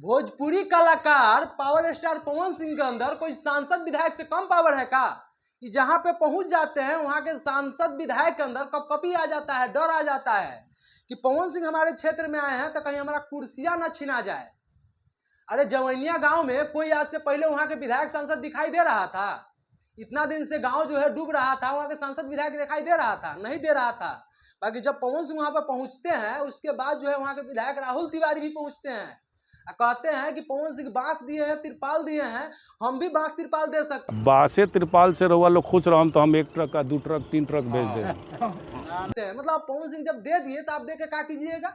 भोजपुरी कलाकार power star Pawan Singh के अंदर कोई सांसद विधायक से कम पावर है का? कि जहां पे पहुंच जाते हैं वहां के सांसद विधायक के अंदर कपकपी आ जाता है, डर आ जाता है कि पवन सिंह हमारे क्षेत्र में आए हैं तो कहीं हमारा कुर्सियां न छीना जाए। अरे जवैनिया गांव में कोई आज से पहले वहां के विधायक सांसद दिखाई दे रहा था? इतना दिन से गांव जो है डूब रहा था, वहां के सांसद विधायक दिखाई दे रहा था? नहीं दे रहा था। बाकी जब पवन सिंह वहां पर पहुंचते हैं उसके बाद जो है वहां के विधायक राहुल तिवारी भी पहुंचते हैं, कहते हैं कि पवन सिंह बांस दिए हैं, तिरपाल दिए हैं, हम भी बांस तिरपाल दे सकते हैं। बांसे तिरपाल से रहुआ लोग खुश रहो तो हम 1 ट्रक का 2 ट्रक 3 ट्रक भेज दें। मतलब पवन सिंह जब दे दिए तो आप दे के क्या कीजिएगा?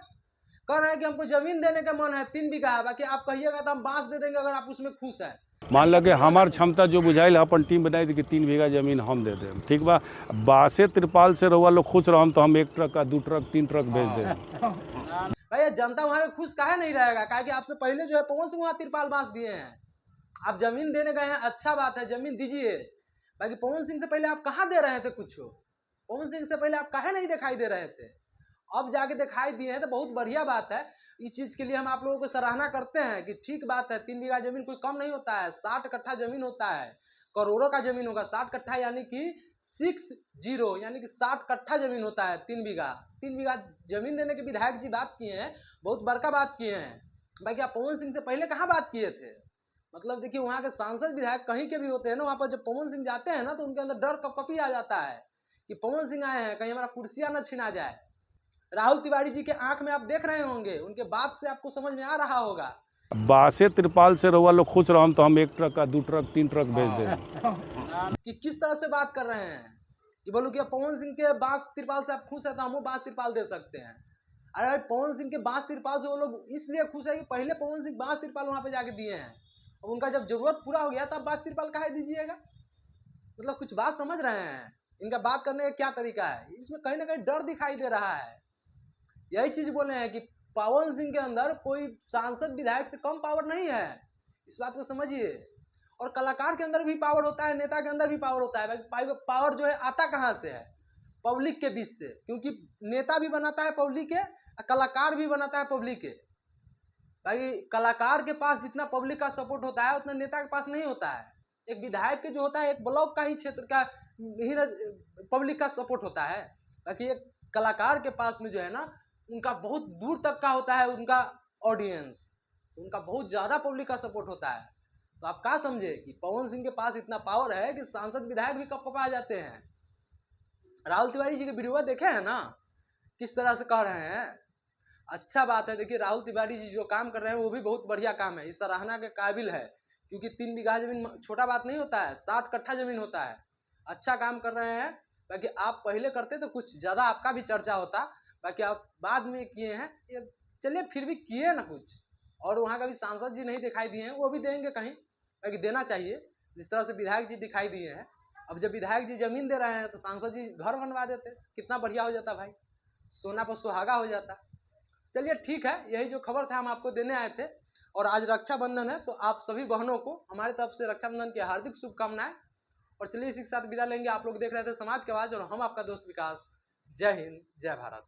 कह रहे हैं कि हमको जमीन देने का मन है, 3 बीघा है, बाकी आप कहिएगा तो हम बांस दे देंगे अगर आप उसमें खुश है। मान लगे हमार क्षमता जो बुझाइल अपन टीम बनाई थी कि 3 बीघा जमीन हम दे दें, ठीक बा। बांसे तिरपाल से रहुआ लोग खुश रहो तो हम 1 ट्रक का 2 ट्रक 3 ट्रक भेज दें। भैया जनता वहां पे खुश काहे नहीं रहेगा? काहे कि आपसे पहले जो है पवन सिंह वहां तिरपाल बांस दिए हैं, आप जमीन देने गए हैं, अच्छा बात है, जमीन दीजिए। बाकी पवन सिंह से पहले आप कहाँ दे रहे थे कुछ? पवन सिंह से पहले आप काहे नहीं दिखाई दे रहे थे? अब जाके दिखाई दिए हैं तो बहुत बढ़िया बात है। इस चीज के लिए हम आप लोगों को सराहना करते हैं कि ठीक बात है, 3 बीघा जमीन कोई कम नहीं होता है, 60 कट्ठा जमीन होता है, करोड़ों का जमीन होगा। 60 कट्ठा यानी कि 60 यानी कि 60 कट्ठा जमीन होता है 3 बीघा। 3 बीघा जमीन देने के विधायक जी बात किए हैं, बहुत बड़का बात किए हैं। बाकी आप पवन सिंह से पहले कहाँ बात किए थे? मतलब देखिए वहाँ के सांसद विधायक कहीं के भी होते हैं ना, वहाँ पर जब पवन सिंह जाते हैं ना तो उनके अंदर डर कपकपी आ जाता है कि पवन सिंह आए हैं, कहीं हमारा कुर्सियां न छीना जाए। राहुल तिवारी जी के आंख में आप देख रहे होंगे, उनके बात से आपको समझ में आ रहा होगा। बांसे तिरपाल से रहुआ लोग खुश रहो तो हम 1 ट्रक का 2 ट्रक 3 ट्रक भेज दें। कि किस तरह से बात कर रहे हैं कि बोलो कि पवन सिंह के बांस तिरपाल से आप खुश है तो हम बांस तिरपाल दे सकते हैं। अरे पवन सिंह के बांस तिरपाल से वो लोग इसलिए खुश है कि पहले पवन सिंह बांस तिरपाल वहां पे जाके दिए हैं, और उनका जब जरूरत पूरा हो गया तब बांस तिरपाल काहे दीजिएगा? मतलब कुछ बात समझ रहे हैं? इनका बात करने का क्या तरीका है? इसमें कहीं ना कहीं डर दिखाई दे रहा है। यही चीज बोले हैं कि पवन सिंह के अंदर कोई सांसद विधायक से कम पावर नहीं है, इस बात को समझिए। और कलाकार के अंदर भी पावर होता है, नेता के अंदर भी पावर होता है। पावर जो है आता कहाँ से है? पब्लिक के बीच से, क्योंकि नेता भी बनाता है पब्लिक के, कलाकार भी बनाता है पब्लिक के। भाई कलाकार के पास जितना पब्लिक का सपोर्ट होता है उतना नेता के पास नहीं होता है। एक विधायक के जो होता है एक ब्लॉक का ही क्षेत्र का ही पब्लिक का सपोर्ट होता है। बाकी एक कलाकार के पास में जो है ना, उनका बहुत दूर तक का होता है उनका ऑडियंस, तो उनका बहुत ज़्यादा पब्लिक का सपोर्ट होता है। तो आप क्या समझे कि पवन सिंह के पास इतना पावर है कि सांसद विधायक भी कपकपा जाते हैं। राहुल तिवारी जी के वीडियो देखे हैं ना, किस तरह से कह रहे हैं। अच्छा बात है। देखिए राहुल तिवारी जी जो काम कर रहे हैं वो भी बहुत बढ़िया काम है, इस सराहना के काबिल है, क्योंकि 3 बीघा जमीन छोटा बात नहीं होता है, 60 कट्ठा जमीन होता है। अच्छा काम कर रहे हैं। बाकी आप पहले करते तो कुछ ज़्यादा आपका भी चर्चा होता, बाकी आप बाद में किए हैं, चलिए फिर भी किए ना कुछ। और वहाँ का भी सांसद जी नहीं दिखाई दिए हैं, वो भी देंगे कहीं, बाकी देना चाहिए जिस तरह से विधायक जी दिखाई दिए हैं। अब जब विधायक जी जमीन दे रहे हैं तो सांसद जी घर बनवा देते, कितना बढ़िया हो जाता भाई, सोना पर सुहागा हो जाता। चलिए ठीक है, यही जो खबर था हम आपको देने आए थे। और आज रक्षाबंधन है तो आप सभी बहनों को हमारी तरफ से रक्षाबंधन की हार्दिक शुभकामनाएं। और चलिए इसी के साथ विदा लेंगे। आप लोग देख रहे थे समाज की आवाज और हम आपका दोस्त विकास। जय हिंद, जय भारत।